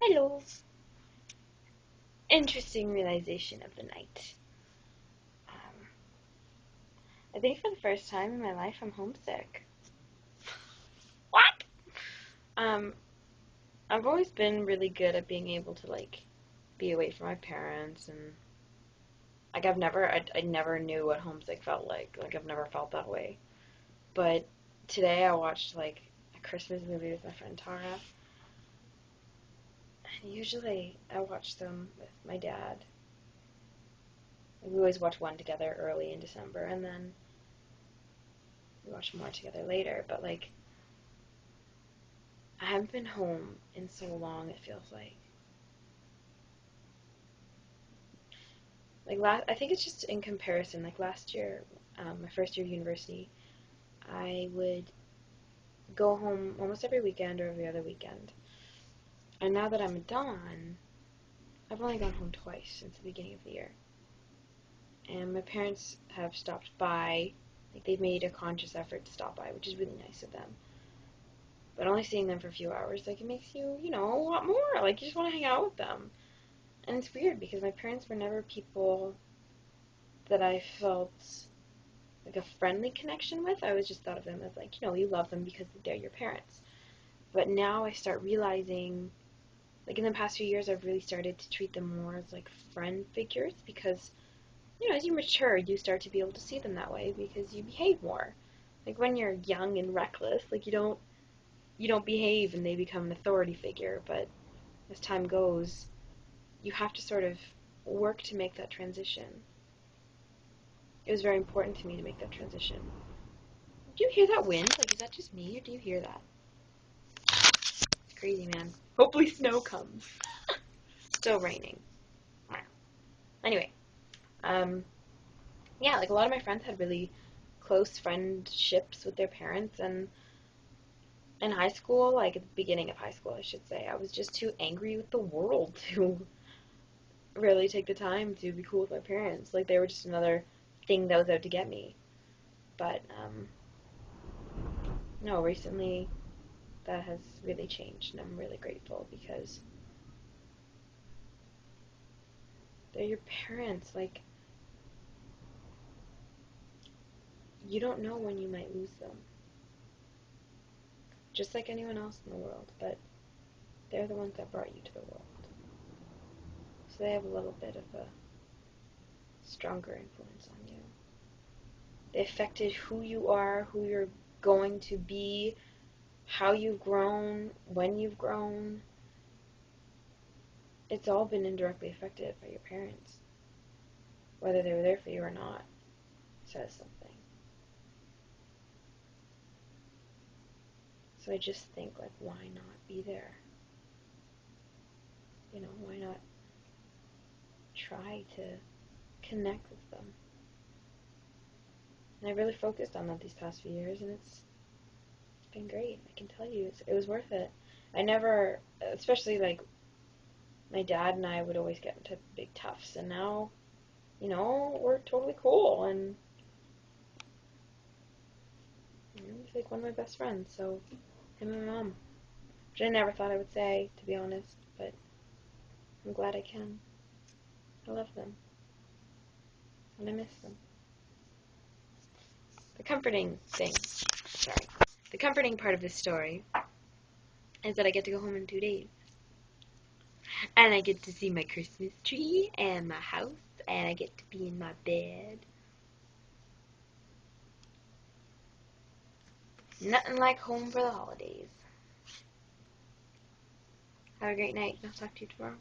Hello. Interesting realization of the night. Um, I think for the first time in my life, I'm homesick. What? Um, I've always been really good at being able to be away from my parents, and I never knew what homesick felt like. Like I've never felt that way. But today I watched a Christmas movie with my friend Tara, and usually I watch them with my dad. We always watch one together early in December, and then we watch more together later. But I haven't been home in so long. It feels like I think it's just in comparison. Like last year, my first year of university, I would go home almost every weekend or every other weekend. And now that I'm done, I've only gone home twice since the beginning of the year. And my parents have stopped by. Like they've made a conscious effort to stop by, which is really nice of them. But only seeing them for a few hours, it makes you, want more. Like you just want to hang out with them. And it's weird because my parents were never people that I felt like a friendly connection with. I always just thought of them as you love them because they're your parents. But now I start realizing, in the past few years, I've really started to treat them more as friend figures because, as you mature, you start to be able to see them that way because you behave more. Like when you're young and reckless, you don't behave and they become an authority figure. But as time goes, you have to sort of work to make that transition. It was very important to me to make that transition. Do you hear that wind? Is that just me, or do you hear that? It's crazy, man. Hopefully snow comes. Still raining. Anyway, yeah, a lot of my friends had really close friendships with their parents, and in high school, at the beginning of high school, I should say, I was just too angry with the world to really take the time to be cool with my parents. They were just another thing that was out to get me. But, no, recently that has really changed, and I'm really grateful because they're your parents. You don't know when you might lose them. Just like anyone else in the world, but they're the ones that brought you to the world. So they have a little bit of a stronger influence on you. They affected who you are, who you're going to be, how you've grown, when you've grown. It's all been indirectly affected by your parents. Whether they were there for you or not says something. So I just think, why not be there? Why not try to connect with them? And I really focused on that these past few years, and it's been great. I can tell you, it was worth it. I never, especially my dad and I would always get into big toughs, and now, we're totally cool, and he's one of my best friends, so him and my mom, which I never thought I would say, to be honest, but I'm glad I can. I love them, and I miss them. The comforting thing, sorry, the comforting part of this story is that I get to go home in 2 days. And I get to see my Christmas tree and my house, and I get to be in my bed. Nothing like home for the holidays. Have a great night. I'll talk to you tomorrow.